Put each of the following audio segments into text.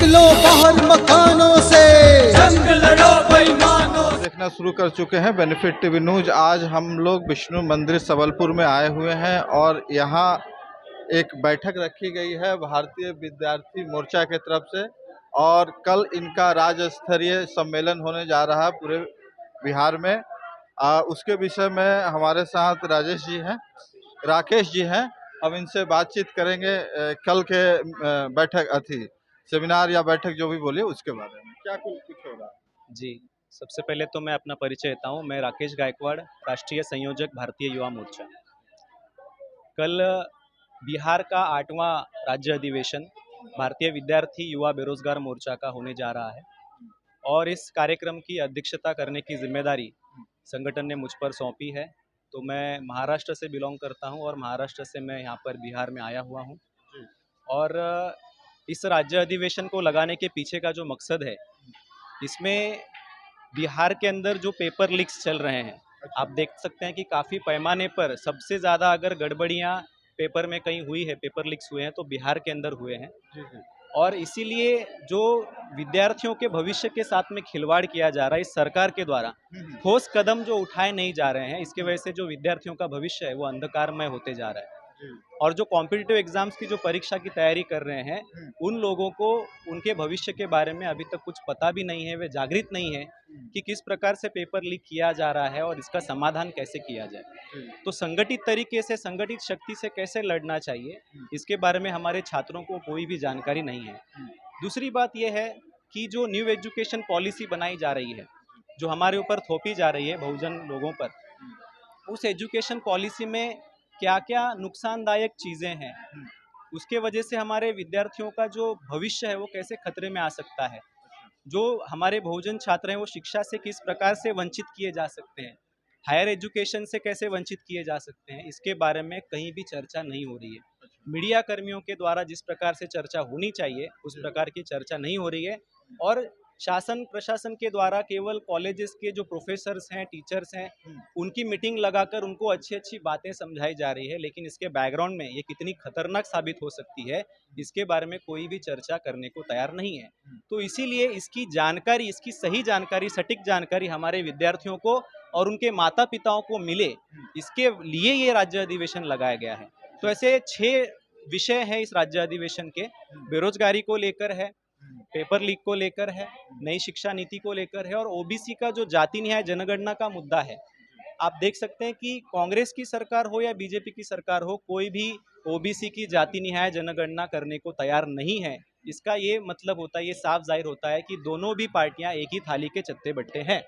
निकलो बाहर मकानों से, जंग लड़ो बेईमानों। देखना शुरू कर चुके हैं बेनिफिट टीवी न्यूज। आज हम लोग विष्णु मंदिर सबलपुर में आए हुए हैं और यहाँ एक बैठक रखी गई है भारतीय विद्यार्थी मोर्चा के तरफ से, और कल इनका राज्य स्तरीय सम्मेलन होने जा रहा है पूरे बिहार में। उसके विषय में हमारे साथ राकेश जी हैं। अब इनसे बातचीत करेंगे कल के बैठक सेमिनार या बैठक जो भी बोलिए उसके बारे में। क्या कुछ होगा? जी, सबसे पहले तो मैं अपना परिचय देता हूँ। मैं राकेश गायकवाड़, राष्ट्रीय संयोजक भारतीय युवा मोर्चा। कल बिहार का 8वां राज्य अधिवेशन भारतीय विद्यार्थी युवा बेरोजगार मोर्चा का होने जा रहा है और इस कार्यक्रम की अध्यक्षता करने की जिम्मेदारी संगठन ने मुझ पर सौंपी है। तो मैं महाराष्ट्र से बिलोंग करता हूँ और महाराष्ट्र से मैं यहाँ पर बिहार में आया हुआ हूँ। और इस राज्य अधिवेशन को लगाने के पीछे का जो मकसद है, इसमें बिहार के अंदर जो पेपर लीक्स चल रहे हैं, आप देख सकते हैं कि काफ़ी पैमाने पर सबसे ज़्यादा अगर गड़बड़ियाँ पेपर में कहीं हुई है, पेपर लीक्स हुए हैं तो बिहार के अंदर हुए हैं। और इसीलिए जो विद्यार्थियों के भविष्य के साथ में खिलवाड़ किया जा रहा है इस सरकार के द्वारा, ठोस कदम जो उठाए नहीं जा रहे हैं, इसके वजह से जो विद्यार्थियों का भविष्य है वो अंधकारमय होते जा रहा है। और जो कॉम्पिटिटिव एग्जाम्स की जो परीक्षा की तैयारी कर रहे हैं, उन लोगों को उनके भविष्य के बारे में अभी तक कुछ पता भी नहीं है, वे जागृत नहीं है कि किस प्रकार से पेपर लीक किया जा रहा है और इसका समाधान कैसे किया जाए। तो संगठित तरीके से, संगठित शक्ति से कैसे लड़ना चाहिए, इसके बारे में हमारे छात्रों को कोई भी जानकारी नहीं है। दूसरी बात यह है कि जो न्यू एजुकेशन पॉलिसी बनाई जा रही है, जो हमारे ऊपर थोपी जा रही है बहुजन लोगों पर, उस एजुकेशन पॉलिसी में क्या क्या नुकसानदायक चीज़ें हैं, उसके वजह से हमारे विद्यार्थियों का जो भविष्य है वो कैसे खतरे में आ सकता है, जो हमारे बहुजन छात्र हैं वो शिक्षा से किस प्रकार से वंचित किए जा सकते हैं, हायर एजुकेशन से कैसे वंचित किए जा सकते हैं, इसके बारे में कहीं भी चर्चा नहीं हो रही है। मीडिया कर्मियों के द्वारा जिस प्रकार से चर्चा होनी चाहिए उस प्रकार की चर्चा नहीं हो रही है। और शासन प्रशासन के द्वारा केवल कॉलेजेस के जो प्रोफेसर्स हैं, टीचर्स हैं, उनकी मीटिंग लगाकर उनको अच्छी अच्छी बातें समझाई जा रही है, लेकिन इसके बैकग्राउंड में ये कितनी खतरनाक साबित हो सकती है, इसके बारे में कोई भी चर्चा करने को तैयार नहीं है। तो इसीलिए इसकी जानकारी, इसकी सही जानकारी, सटीक जानकारी हमारे विद्यार्थियों को और उनके माता पिताओं को मिले, इसके लिए ये राज्य अधिवेशन लगाया गया है। तो ऐसे 6 विषय हैं इस राज्य अधिवेशन के। बेरोजगारी को लेकर है, पेपर लीक को लेकर है, नई शिक्षा नीति को लेकर है और ओबीसी का जो जाति न्याय जनगणना का मुद्दा है। आप देख सकते हैं कि कांग्रेस की सरकार हो या बीजेपी की सरकार हो, कोई भी ओबीसी की जाति न्याय जनगणना करने को तैयार नहीं है। इसका ये मतलब होता है, ये साफ जाहिर होता है कि दोनों भी पार्टियां एक ही थाली के चट्टे बट्टे हैं।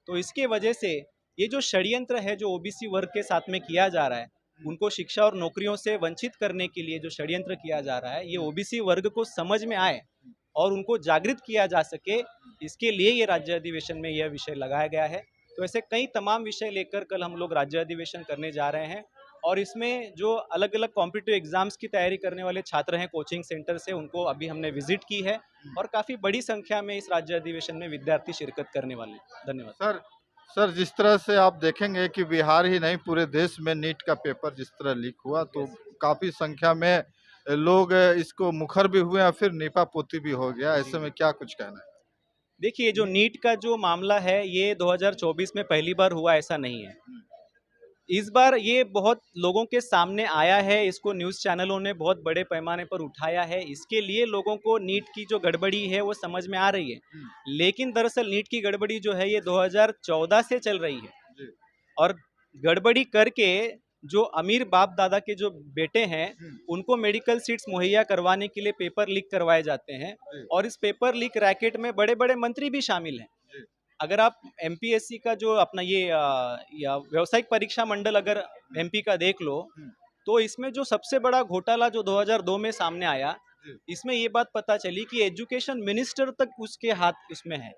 तो इसके वजह से ये जो षड्यंत्र है जो ओबीसी वर्ग के साथ में किया जा रहा है, उनको शिक्षा और नौकरियों से वंचित करने के लिए जो षड्यंत्र किया जा रहा है, ये ओबीसी वर्ग को समझ में आए और उनको जागृत किया जा सके, इसके लिए ये राज्य अधिवेशन में यह विषय लगाया गया है। तो ऐसे कई तमाम विषय लेकर कल हम लोग राज्य अधिवेशन करने जा रहे हैं और इसमें जो अलग अलग कॉम्पिटिटिव एग्जाम्स की तैयारी करने वाले छात्र हैं कोचिंग सेंटर से, उनको अभी हमने विजिट की है और काफ़ी बड़ी संख्या में इस राज्य अधिवेशन में विद्यार्थी शिरकत करने वाले हैं। धन्यवाद। सर, जिस तरह से आप देखेंगे कि बिहार ही नहीं पूरे देश में नीट का पेपर जिस तरह लीक हुआ, तो काफ़ी संख्या में लोग इसको मुखर भी हुए और फिर नीपा पोती भी हो गया। ऐसे में क्या कुछ कहना है? देखिए, जो नीट का जो मामला है ये 2024 में पहली बार हुआ ऐसा नहीं है। इस बार ये बहुत लोगों के सामने आया है, इसको न्यूज़ चैनलों ने बहुत बड़े पैमाने पर उठाया है, इसके लिए लोगों को नीट की जो गड़बड़ी है वो समझ में आ रही है। लेकिन दरअसल नीट की गड़बड़ी जो है ये 2014 से चल रही है और गड़बड़ी करके जो अमीर बाप दादा के जो बेटे हैं उनको मेडिकल सीट्स मुहैया करवाने के लिए पेपर लीक करवाए जाते हैं और इस पेपर लीक रैकेट में बड़े बड़े मंत्री भी शामिल हैं। अगर आप एमपीएससी का जो अपना ये या व्यावसायिक परीक्षा मंडल अगर एमपी का देख लो, तो इसमें जो सबसे बड़ा घोटाला जो 2002 में सामने आया, इसमें ये बात पता चली कि एजुकेशन मिनिस्टर तक उसके हाथ इसमें है।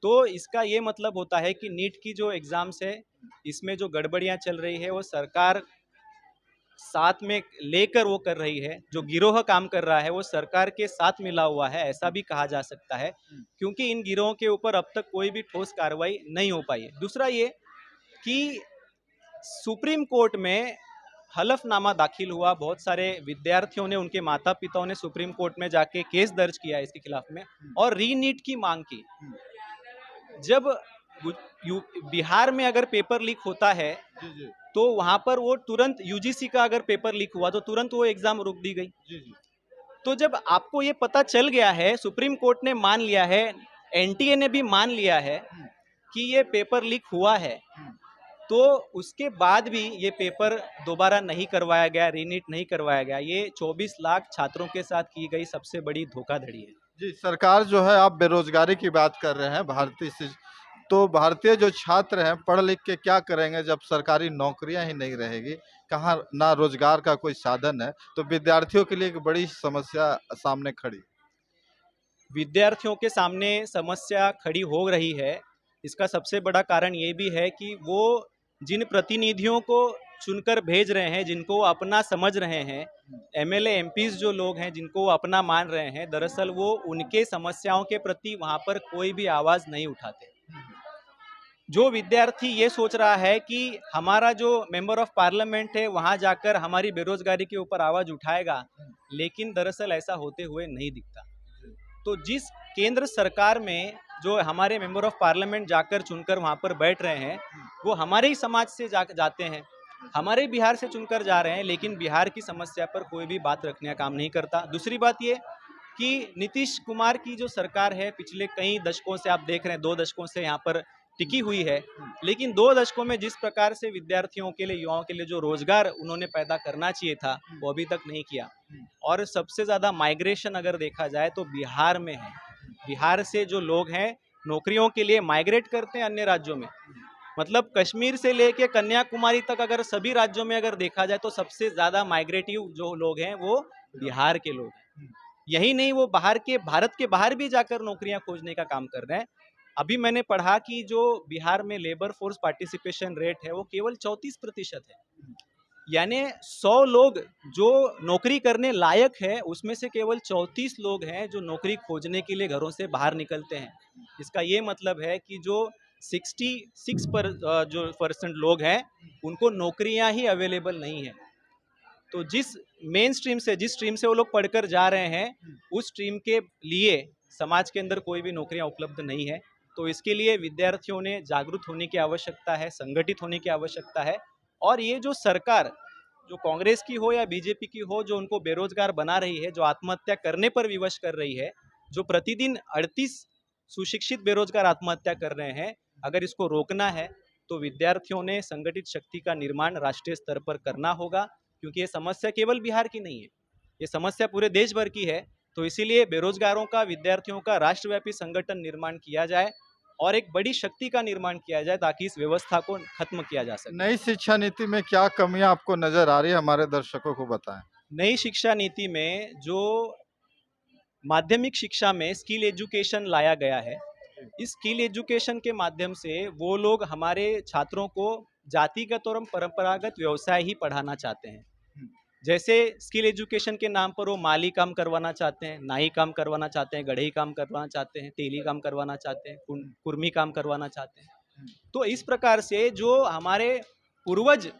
तो इसका ये मतलब होता है कि नीट की जो एग्ज़ाम्स है, इसमें जो गड़बड़ियाँ चल रही है वो सरकार साथ में लेकर वो कर रही है, जो गिरोह काम कर रहा है वो सरकार के साथ मिला हुआ है, ऐसा भी कहा जा सकता है, क्योंकि इन गिरोहों के ऊपर अब तक कोई भी ठोस कार्रवाई नहीं हो पाई है। दूसरा ये कि सुप्रीम कोर्ट में हलफनामा दाखिल हुआ, बहुत सारे विद्यार्थियों ने, उनके माता पिताओं ने सुप्रीम कोर्ट में जाके केस दर्ज किया इसके खिलाफ में और रीनीट की मांग की। जब बिहार में अगर पेपर लीक होता है जी जी तो वहां पर वो तुरंत यूजीसी का अगर पेपर लीक हुआ तो तुरंत वो एग्जाम रोक दी गई। जी जी तो जब आपको ये पता चल गया है, सुप्रीम कोर्ट ने मान लिया है, एनटीए ने भी मान लिया है कि ये पेपर लीक हुआ है, तो उसके बाद भी ये पेपर दोबारा नहीं करवाया गया, रीनीट नहीं करवाया गया, ये 24 लाख छात्रों के साथ की गई सबसे बड़ी धोखाधड़ी है। जी। सरकार जो है, आप बेरोजगारी की बात कर रहे हैं, तो भारतीय जो छात्र हैं पढ़ लिख के क्या करेंगे जब सरकारी नौकरियां ही नहीं रहेगी, कहाँ ना रोजगार का कोई साधन है, तो विद्यार्थियों के लिए एक बड़ी समस्या सामने खड़ी। विद्यार्थियों के सामने समस्या खड़ी हो रही है, इसका सबसे बड़ा कारण ये भी है कि वो जिन प्रतिनिधियों को चुनकर भेज रहे हैं, जिनको वो अपना समझ रहे हैं, एमएलए एमपीज जो लोग हैं जिनको वो अपना मान रहे हैं, दरअसल वो उनके समस्याओं के प्रति वहाँ पर कोई भी आवाज़ नहीं उठाते। जो विद्यार्थी ये सोच रहा है कि हमारा जो मेंबर ऑफ पार्लियामेंट है वहाँ जाकर हमारी बेरोजगारी के ऊपर आवाज़ उठाएगा, लेकिन दरअसल ऐसा होते हुए नहीं दिखता। तो जिस केंद्र सरकार में जो हमारे मेंबर ऑफ पार्लियामेंट जाकर चुनकर वहाँ पर बैठ रहे हैं, वो हमारे ही समाज से जाते हैं, हमारे बिहार से चुनकर जा रहे हैं, लेकिन बिहार की समस्या पर कोई भी बात रखने का काम नहीं करता। दूसरी बात ये कि नीतीश कुमार की जो सरकार है पिछले कई दशकों से आप देख रहे हैं, 2 दशकों से यहाँ पर टिकी हुई है, लेकिन 2 दशकों में जिस प्रकार से विद्यार्थियों के लिए, युवाओं के लिए जो रोजगार उन्होंने पैदा करना चाहिए था, वो अभी तक नहीं किया। और सबसे ज़्यादा माइग्रेशन अगर देखा जाए तो बिहार में है। बिहार से जो लोग हैं नौकरियों के लिए माइग्रेट करते हैं अन्य राज्यों में, मतलब कश्मीर से लेके कन्याकुमारी तक अगर सभी राज्यों में अगर देखा जाए तो सबसे ज़्यादा माइग्रेटिव जो लोग हैं वो बिहार के लोग हैं। यही नहीं, वो भारत के बाहर भी जाकर नौकरियां खोजने का काम कर रहे हैं। अभी मैंने पढ़ा कि जो बिहार में लेबर फोर्स पार्टिसिपेशन रेट है वो केवल 34% है, यानी 100 लोग जो नौकरी करने लायक है उसमें से केवल 34 लोग हैं जो नौकरी खोजने के लिए घरों से बाहर निकलते हैं। इसका ये मतलब है कि जो 66 जो परसेंट लोग हैं उनको नौकरियां ही अवेलेबल नहीं है। तो जिस स्ट्रीम से वो लोग पढ़कर जा रहे हैं, उस स्ट्रीम के लिए समाज के अंदर कोई भी नौकरियां उपलब्ध नहीं है। तो इसके लिए विद्यार्थियों ने जागरूक होने की आवश्यकता है, संगठित होने की आवश्यकता है। और ये जो सरकार, जो कांग्रेस की हो या बीजेपी की हो, जो उनको बेरोजगार बना रही है, जो आत्महत्या करने पर विवश कर रही है, जो प्रतिदिन 38 सुशिक्षित बेरोजगार आत्महत्या कर रहे हैं, अगर इसको रोकना है तो विद्यार्थियों ने संगठित शक्ति का निर्माण राष्ट्रीय स्तर पर करना होगा, क्योंकि ये समस्या केवल बिहार की नहीं है, ये समस्या पूरे देश भर की है। तो इसीलिए बेरोजगारों का, विद्यार्थियों का राष्ट्रव्यापी संगठन निर्माण किया जाए और एक बड़ी शक्ति का निर्माण किया जाए ताकि इस व्यवस्था को खत्म किया जा सके। नई शिक्षा नीति में क्या कमियां आपको नजर आ रही है, हमारे दर्शकों को बताएं। नई शिक्षा नीति में जो माध्यमिक शिक्षा में स्किल एजुकेशन लाया गया है, इस स्किल एजुकेशन के माध्यम से वो लोग हमारे छात्रों को जातिगत और परंपरागत व्यवसाय ही पढ़ाना चाहते हैं। जैसे स्किल एजुकेशन के नाम पर वो माली काम करवाना चाहते हैं, नाई काम करवाना चाहते हैं, गढ़ई काम करवाना चाहते हैं, तेली काम करवाना चाहते हैं, कुर्मी काम करवाना चाहते हैं। तो इस प्रकार से जो हमारे पूर्वज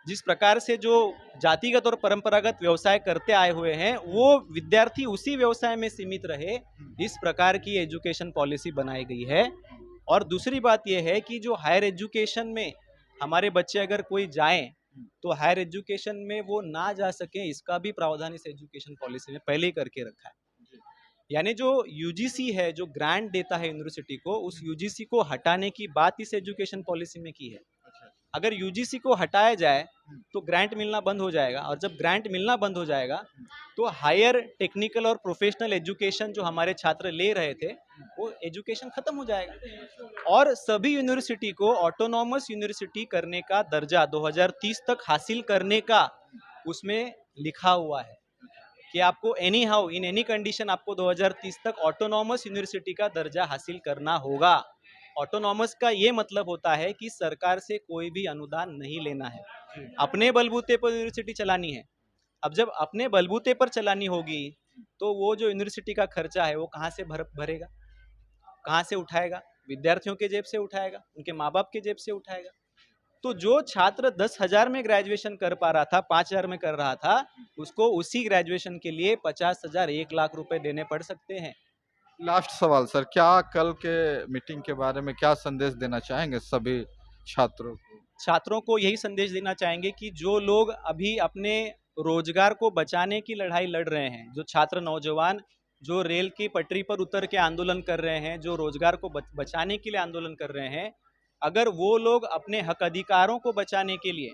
जिस प्रकार से जो जातिगत और परंपरागत व्यवसाय करते आए हुए हैं, वो विद्यार्थी उसी व्यवसाय में सीमित रहे, इस प्रकार की एजुकेशन पॉलिसी बनाई गई है। और दूसरी बात यह है कि जो हायर एजुकेशन में हमारे बच्चे अगर कोई जाएं तो हायर एजुकेशन में वो ना जा सके, इसका भी प्रावधान इस एजुकेशन पॉलिसी में पहले ही करके रखा है। यानी जो यूजीसी है, जो ग्रांट देता है यूनिवर्सिटी को, उस यूजीसी को हटाने की बात इस एजुकेशन पॉलिसी में की है। अगर यूजीसी को हटाया जाए तो ग्रांट मिलना बंद हो जाएगा, और जब ग्रांट मिलना बंद हो जाएगा तो हायर टेक्निकल और प्रोफेशनल एजुकेशन जो हमारे छात्र ले रहे थे वो एजुकेशन खत्म हो जाएगा। और सभी यूनिवर्सिटी को ऑटोनॉमस यूनिवर्सिटी करने का दर्जा 2030 तक हासिल करने का उसमें लिखा हुआ है कि आपको any how in any condition आपको 2030 तक ऑटोनॉमस यूनिवर्सिटी का दर्जा हासिल करना होगा। ऑटोनॉमस का ये मतलब होता है कि सरकार से कोई भी अनुदान नहीं लेना है, अपने बलबूते पर यूनिवर्सिटी चलानी है। अब जब अपने बलबूते पर चलानी होगी तो वो जो यूनिवर्सिटी का खर्चा है वो कहाँ से भरेगा, कहाँ से उठाएगा? विद्यार्थियों के जेब से उठाएगा, उनके माँ बाप के जेब से उठाएगा। तो जो छात्र 10,000 में ग्रेजुएशन कर पा रहा था, 5,000 में कर रहा था, उसको उसी ग्रेजुएशन के लिए 50,000 1 लाख रुपए देने पड़ सकते हैं। लास्ट सवाल सर, क्या कल के मीटिंग के बारे में क्या संदेश देना चाहेंगे सभी छात्रों को? छात्रों को यही संदेश देना चाहेंगे कि जो लोग अभी अपने रोजगार को बचाने की लड़ाई लड़ रहे हैं, जो छात्र नौजवान जो रेल की पटरी पर उतर के आंदोलन कर रहे हैं, जो रोजगार को बचाने के लिए आंदोलन कर रहे हैं, अगर वो लोग अपने हक अधिकारों को बचाने के लिए,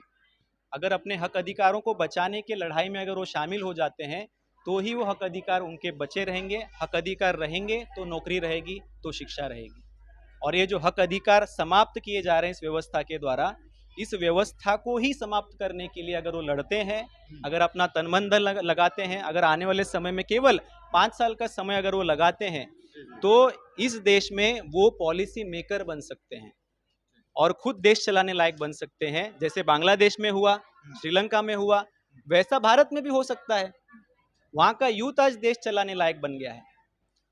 अगर अपने हक अधिकारों को बचाने के लड़ाई में अगर वो शामिल हो जाते हैं, तो ही वो हक अधिकार उनके बचे रहेंगे। हक अधिकार रहेंगे तो नौकरी रहेगी, तो शिक्षा रहेगी। और ये जो हक अधिकार समाप्त किए जा रहे हैं इस व्यवस्था के द्वारा, इस व्यवस्था को ही समाप्त करने के लिए अगर वो लड़ते हैं, अगर अपना तन मन धन लगाते हैं, अगर आने वाले समय में केवल 5 साल का समय अगर वो लगाते हैं, तो इस देश में वो पॉलिसी मेकर बन सकते हैं और खुद देश चलाने लायक बन सकते हैं। जैसे बांग्लादेश में हुआ, श्रीलंका में हुआ, वैसा भारत में भी हो सकता है। वहाँ का यूथ आज देश चलाने लायक बन गया है।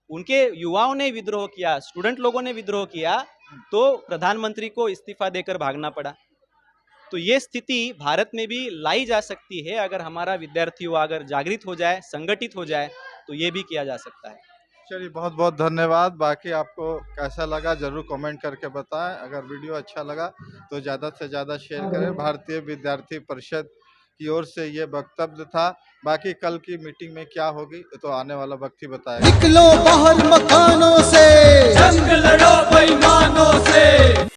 उनके युवाओं ने विद्रोह किया, स्टूडेंट लोगों ने विद्रोह किया, तो प्रधानमंत्री को इस्तीफा देकर भागना पड़ा। तो ये स्थिति भारत में भी लाई जा सकती है। अगर हमारा विद्यार्थी युवा अगर जागृत हो जाए, संगठित हो जाए, तो ये भी किया जा सकता है। चलिए, बहुत बहुत धन्यवाद। बाकी आपको कैसा लगा जरूर कमेंट करके बताएं। अगर वीडियो अच्छा लगा तो ज़्यादा से ज़्यादा शेयर करें। भारतीय विद्यार्थी परिषद की ओर से ये वक्तव्य था। बाकी कल की मीटिंग में क्या होगी तो आने वाला वक्त ही बताएगा। निकलो बाहर मकानों से, जंग लड़ो बेईमानों से।